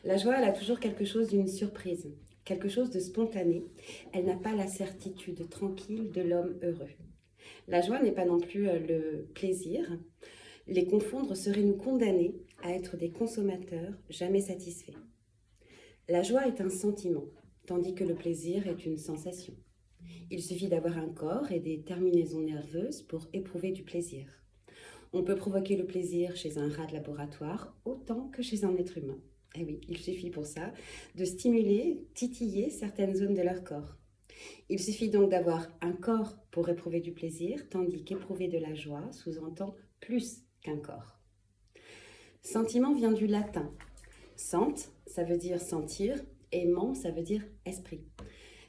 La joie, elle a toujours quelque chose d'une surprise, quelque chose de spontané. Elle n'a pas la certitude tranquille de l'homme heureux. La joie n'est pas non plus le plaisir. Les confondre serait nous condamner à être des consommateurs jamais satisfaits. La joie est un sentiment, tandis que le plaisir est une sensation. Il suffit d'avoir un corps et des terminaisons nerveuses pour éprouver du plaisir. On peut provoquer le plaisir chez un rat de laboratoire autant que chez un être humain. Eh oui, il suffit pour ça de stimuler, titiller certaines zones de leur corps. Il suffit donc d'avoir un corps pour éprouver du plaisir, tandis qu'éprouver de la joie sous-entend plus qu'un corps. Sentiment vient du latin. Sent, ça veut dire sentir, et ment, ça veut dire esprit.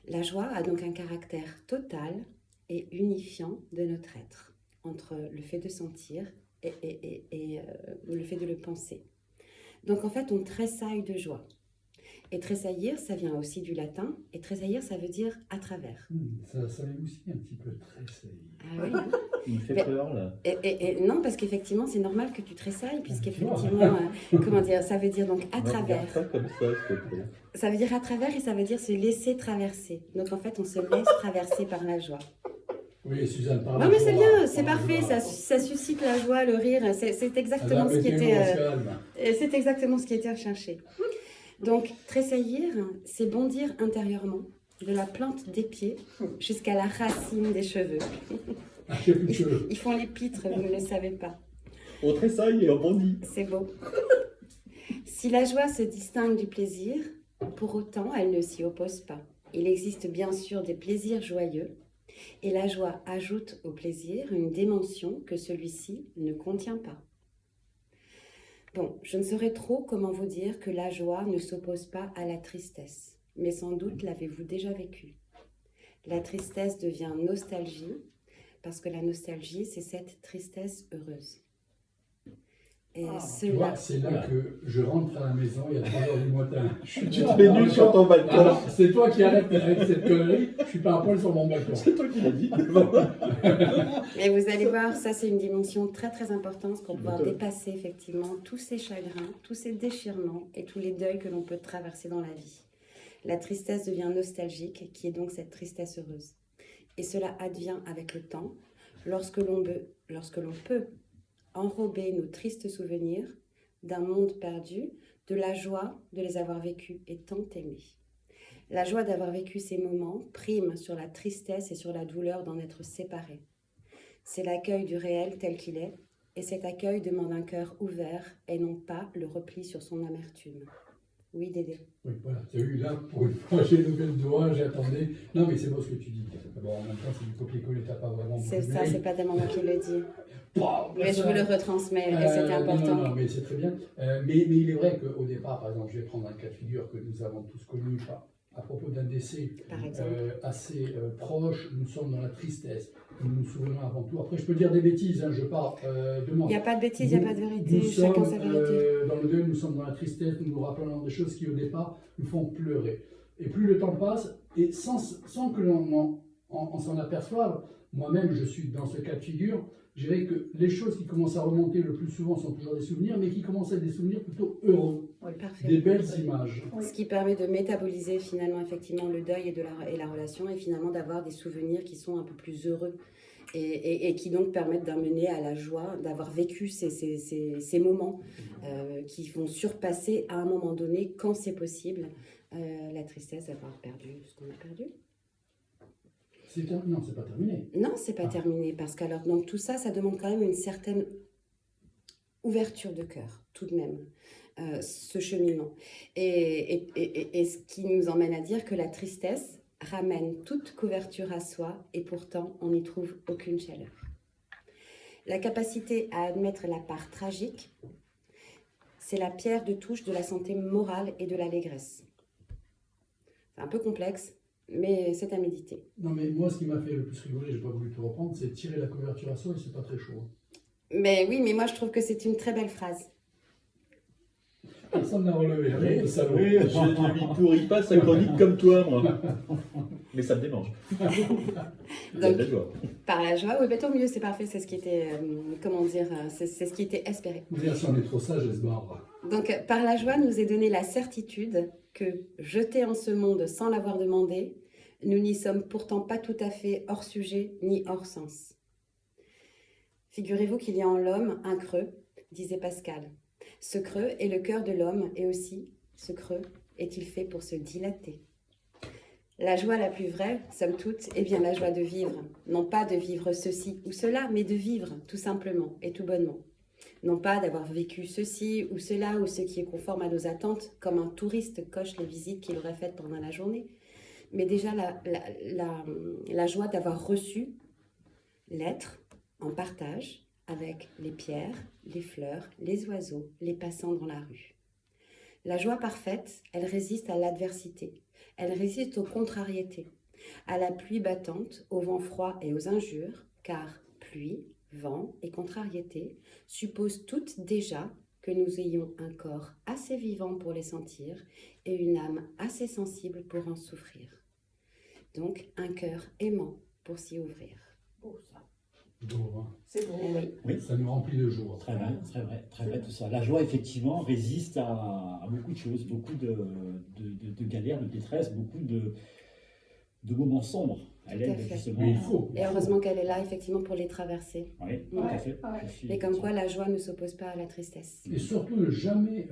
La joie a donc un caractère total et unifiant de notre être, entre le fait de sentir et le fait de le penser. Donc en fait, on tressaille de joie. Et tressaillir, ça vient aussi du latin, et tressaillir, ça veut dire à travers. Ça m'est aussi un petit peu tressaillir. Ah oui, hein. Il me fait peur là. Et non, parce qu'effectivement, c'est normal que tu tressailles, puisqu'effectivement, comment dire, ça veut dire donc à travers. Pas comme ça, s'il te plaît. Ça veut dire à travers et ça veut dire se laisser traverser. Donc en fait, on se laisse traverser par la joie. Oui, Suzanne parle. Non mais c'est bien, c'est parfait, ça suscite la joie, le rire, c'est exactement ce qui était, c'est exactement ce qui était recherché. Donc tressaillir, c'est bondir intérieurement, de la plante des pieds jusqu'à la racine des cheveux. Ils font les pitres, vous ne le savez pas. On tressaille et on bondit. C'est beau. Si la joie se distingue du plaisir, pour autant, elle ne s'y oppose pas. Il existe bien sûr des plaisirs joyeux, et la joie ajoute au plaisir une dimension que celui-ci ne contient pas. Bon, je ne saurais trop comment vous dire que la joie ne s'oppose pas à la tristesse, mais sans doute l'avez-vous déjà vécu. La tristesse devient nostalgie, parce que la nostalgie, c'est cette tristesse heureuse. Et tu vois, c'est là que je rentre à la maison, il y a 3h du matin. Tu te mets nu sur ton balcon. Alors, c'est toi qui arrêtes avec cette connerie, je suis pas un poil sur mon balcon. C'est toi qui l'as dit. Et vous allez voir, ça c'est une dimension très très importante pour pouvoir dépasser effectivement tous ces chagrins, tous ces déchirements et tous les deuils que l'on peut traverser dans la vie. La tristesse devient nostalgique, qui est donc cette tristesse heureuse. Et cela advient avec le temps, lorsque l'on peut enrober nos tristes souvenirs d'un monde perdu, de la joie de les avoir vécus et tant aimés. La joie d'avoir vécu ces moments prime sur la tristesse et sur la douleur d'en être séparés. C'est l'accueil du réel tel qu'il est, et cet accueil demande un cœur ouvert et non pas le repli sur son amertume. Oui, Dédé. Oui, voilà, tu as eu là, pour une fois, j'ai levé le doigt, j'attendais. Non, mais c'est beau ce que tu dis. Bon, en même temps, c'est du copier-coller, t'as pas vraiment. C'est ça, c'est pas tellement moi qui le dis. Mais je vous le retransmets, et c'était important. Non, mais c'est très bien. Mais il est vrai qu'au départ, par exemple, je vais prendre un cas de figure que nous avons tous connu, à propos d'un décès assez proche, nous sommes dans la tristesse, nous nous souvenons avant tout. Après, je peux dire des bêtises, hein, je pars de moi. Il n'y a pas de bêtises, il n'y a pas de vérité, chacun sa vérité. Dans le deuil, nous sommes dans la tristesse, nous nous rappelons des choses qui, au départ, nous font pleurer. Et plus le temps passe, et sans que l'on s'en aperçoive, moi-même, je suis dans ce cas de figure, je dirais que les choses qui commencent à remonter le plus souvent sont toujours des souvenirs, mais qui commencent à être des souvenirs plutôt heureux, des belles images. Ce qui permet de métaboliser finalement effectivement le deuil et la relation, et finalement d'avoir des souvenirs qui sont un peu plus heureux et qui donc permettent d'amener à la joie, d'avoir vécu ces moments qui vont surpasser à un moment donné, quand c'est possible, la tristesse d'avoir perdu ce qu'on a perdu. Non, c'est pas terminé. Non, c'est pas terminé, parce qu'alors donc tout ça, ça demande quand même une certaine ouverture de cœur, tout de même, ce cheminement. Et ce qui nous emmène à dire que la tristesse ramène toute couverture à soi, et pourtant on n'y trouve aucune chaleur. La capacité à admettre la part tragique, c'est la pierre de touche de la santé morale et de l'allégresse. C'est un peu complexe, mais c'est à méditer. Non, mais moi, ce qui m'a fait le plus rigoler, je n'ai pas voulu tout reprendre, c'est tirer la couverture à soi et c'est pas très chaud. Mais oui, mais moi je trouve que c'est une très belle phrase. Personne n'a relevé, rien de salaud. Je ne lui pourris pas sa chronique comme toi, moi. Mais ça me démange. Donc, La joie. par la joie, oui, mais tant mieux, c'est parfait, c'est ce qui était, comment dire, c'est ce qui était espéré. Dire si on est trop sage, elle se barre. Donc, par la joie nous est donnée la certitude que, jetés en ce monde sans l'avoir demandé, nous n'y sommes pourtant pas tout à fait hors sujet ni hors sens. Figurez-vous qu'il y a en l'homme un creux, disait Pascal. Ce creux est le cœur de l'homme et aussi, ce creux est-il fait pour se dilater. La joie la plus vraie, somme toute, est bien la joie de vivre. Non pas de vivre ceci ou cela, mais de vivre, tout simplement et tout bonnement. Non pas d'avoir vécu ceci ou cela ou ce qui est conforme à nos attentes, comme un touriste coche les visites qu'il aurait faites pendant la journée, mais déjà la joie d'avoir reçu l'être en partage avec les pierres, les fleurs, les oiseaux, les passants dans la rue. La joie parfaite, elle résiste à l'adversité, elle résiste aux contrariétés, à la pluie battante, au vent froid et aux injures, car pluie, vent et contrariété supposent toutes déjà que nous ayons un corps assez vivant pour les sentir et une âme assez sensible pour en souffrir. Donc un cœur aimant pour s'y ouvrir. Beau ça. Beau, hein. C'est beau. Eh oui. Oui. Ça nous remplit de joie. Très vrai tout ça. La joie, effectivement, résiste à beaucoup de choses, beaucoup de galères, de détresse, beaucoup de moments sombres. Elle Tout à aide fait. justement. Mais il faut. Et heureusement qu'elle est là effectivement pour les traverser. Oui, tout à fait. Ouais. Je suis- Et comme quoi la joie ne s'oppose pas à la tristesse. Et surtout, ne jamais,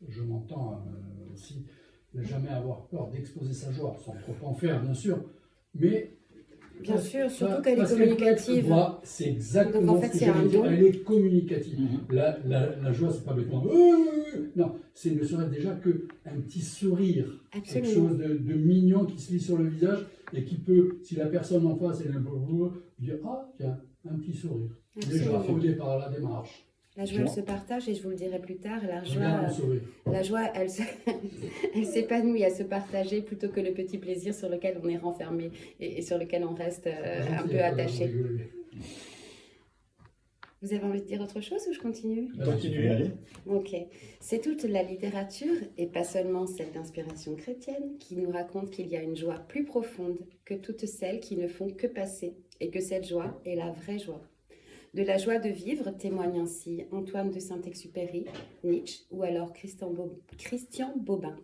je m'entends aussi, ne jamais avoir peur d'exposer sa joie, sans trop en faire, bien sûr, mais... Bien parce- sûr, surtout parce qu'elle est qu'elle peut être communicative. voix, c'est exactement Donc, en fait, ce que c'est j'allais un dire, don. elle est communicative. Mhm. La joie, c'est pas bêtement... Non, c'est ne serait déjà qu'un petit sourire, quelque Absolument. chose de mignon qui se lit sur le visage et qui peut, si la personne en face est un peu dire « Ah, tiens, un petit sourire ». Déjà, Absolument. au départ, la démarche. La joie, elle se partage et je vous le dirai plus tard. La Regarde le joie, sourire. elle s'épanouit à se partager plutôt que le petit plaisir sur lequel on est renfermé et sur lequel on reste un peu attaché. Vous avez envie de dire autre chose ou je continue? Continuez, allez. Ok. C'est toute la littérature, et pas seulement celle d'inspiration chrétienne, qui nous raconte qu'il y a une joie plus profonde que toutes celles qui ne font que passer, et que cette joie est la vraie joie. De la joie de vivre témoigne ainsi Antoine de Saint-Exupéry, Nietzsche ou alors Christian Bobin.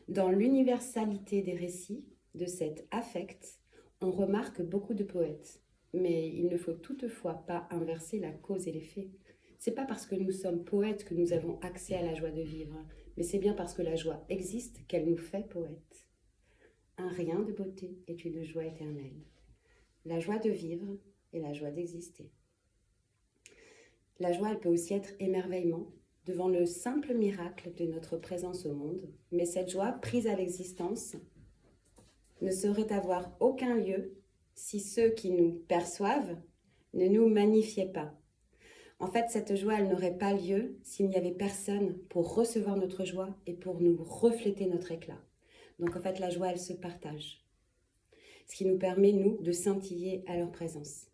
Dans l'universalité des récits de cet affect, on remarque beaucoup de poètes. Mais il ne faut toutefois pas inverser la cause et l'effet. C'est pas parce que nous sommes poètes que nous avons accès à la joie de vivre, mais c'est bien parce que la joie existe qu'elle nous fait poètes. Un rien de beauté est une joie éternelle. La joie de vivre et la joie d'exister. La joie, elle peut aussi être émerveillement devant le simple miracle de notre présence au monde, mais cette joie, prise à l'existence, ne saurait avoir aucun lieu si ceux qui nous perçoivent ne nous magnifiaient pas. En fait, cette joie, elle n'aurait pas lieu s'il n'y avait personne pour recevoir notre joie et pour nous refléter notre éclat. Donc en fait, la joie, elle se partage. Ce qui nous permet, nous, de scintiller à leur présence.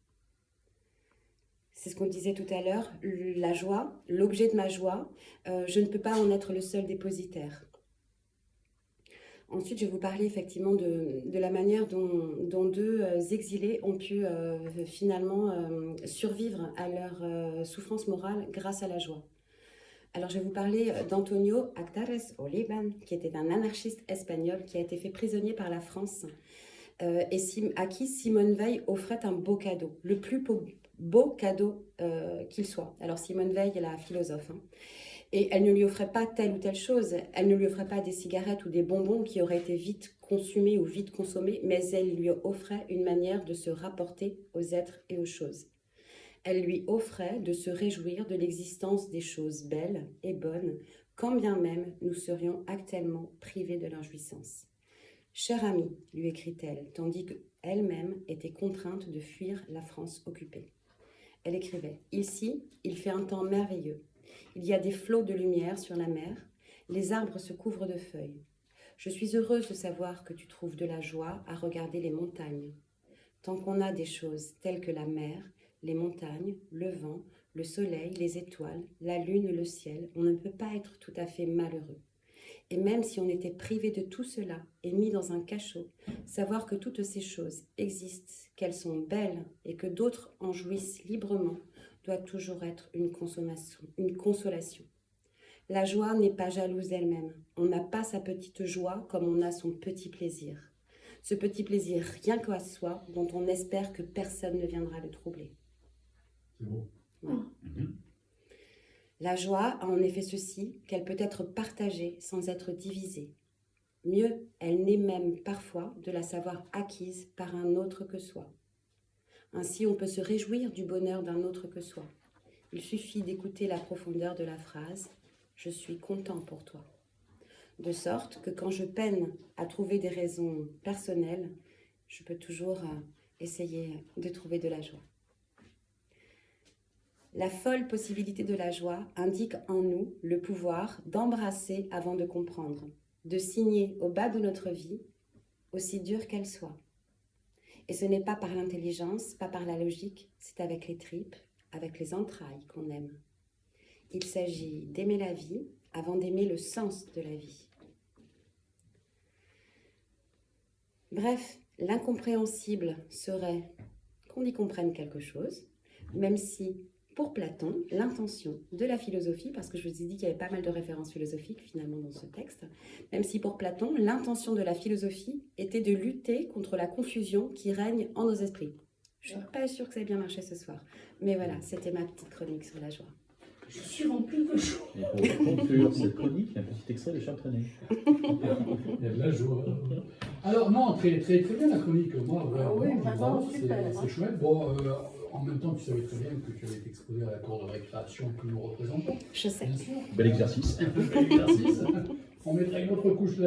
C'est ce qu'on disait tout à l'heure, la joie, l'objet de ma joie, je ne peux pas en être le seul dépositaire. Ensuite, je vais vous parler effectivement de la manière dont deux exilés ont pu finalement survivre à leur souffrance morale grâce à la joie. Alors, je vais vous parler d'Antonio Actares Olivan, qui était un anarchiste espagnol qui a été fait prisonnier par la France et à qui Simone Veil offrait un beau cadeau, le plus beau cadeau qu'il soit. Alors, Simone Veil est la philosophe, hein. Et elle ne lui offrait pas telle ou telle chose, elle ne lui offrait pas des cigarettes ou des bonbons qui auraient été vite consumés ou vite consommés, mais elle lui offrait une manière de se rapporter aux êtres et aux choses. Elle lui offrait de se réjouir de l'existence des choses belles et bonnes, quand bien même nous serions actuellement privés de leur jouissance. « Chère amie, lui écrit-elle, tandis qu'elle-même était contrainte de fuir la France occupée. Elle écrivait « Ici, il fait un temps merveilleux. Il y a des flots de lumière sur la mer, les arbres se couvrent de feuilles. Je suis heureuse de savoir que tu trouves de la joie à regarder les montagnes. Tant qu'on a des choses telles que la mer, les montagnes, le vent, le soleil, les étoiles, la lune, le ciel, on ne peut pas être tout à fait malheureux. Et même si on était privé de tout cela et mis dans un cachot, savoir que toutes ces choses existent, qu'elles sont belles et que d'autres en jouissent librement, doit toujours être une consolation. La joie n'est pas jalouse d'elle-même. On n'a pas sa petite joie comme on a son petit plaisir. Ce petit plaisir rien qu'à soi, dont on espère que personne ne viendra le troubler. C'est beau. Ouais. La joie a en effet ceci, qu'elle peut être partagée sans être divisée. Mieux, elle naît même parfois de la savoir acquise par un autre que soi. Ainsi, on peut se réjouir du bonheur d'un autre que soi. Il suffit d'écouter la profondeur de la phrase « Je suis content pour toi ». De sorte que quand je peine à trouver des raisons personnelles, je peux toujours essayer de trouver de la joie. La folle possibilité de la joie indique en nous le pouvoir d'embrasser avant de comprendre, de signer au bas de notre vie, aussi dure qu'elle soit. Et ce n'est pas par l'intelligence, pas par la logique, c'est avec les tripes, avec les entrailles qu'on aime. Il s'agit d'aimer la vie avant d'aimer le sens de la vie. Bref, l'incompréhensible serait qu'on y comprenne quelque chose, même si, pour Platon, l'intention de la philosophie, parce que je vous ai dit qu'il y avait pas mal de références philosophiques finalement dans ce texte, même si pour Platon, l'intention de la philosophie était de lutter contre la confusion qui règne en nos esprits. Je ne suis pas sûre que ça ait bien marché ce soir, mais voilà, c'était ma petite chronique sur la joie. Je suis rempli de joie. Et pour conclure cette chronique, un petit extrait de Charles Trenet. Il y a de la joie. Alors non, très bien la chronique. Moi, Oui, bravo, vraiment super. c'est chouette. Bon, en même temps, tu savais très bien que tu avais été exposé à la cour de récréation que nous représentons. Je sais. Bien sûr. Bel exercice. Bel exercice. On mettra une autre couche là.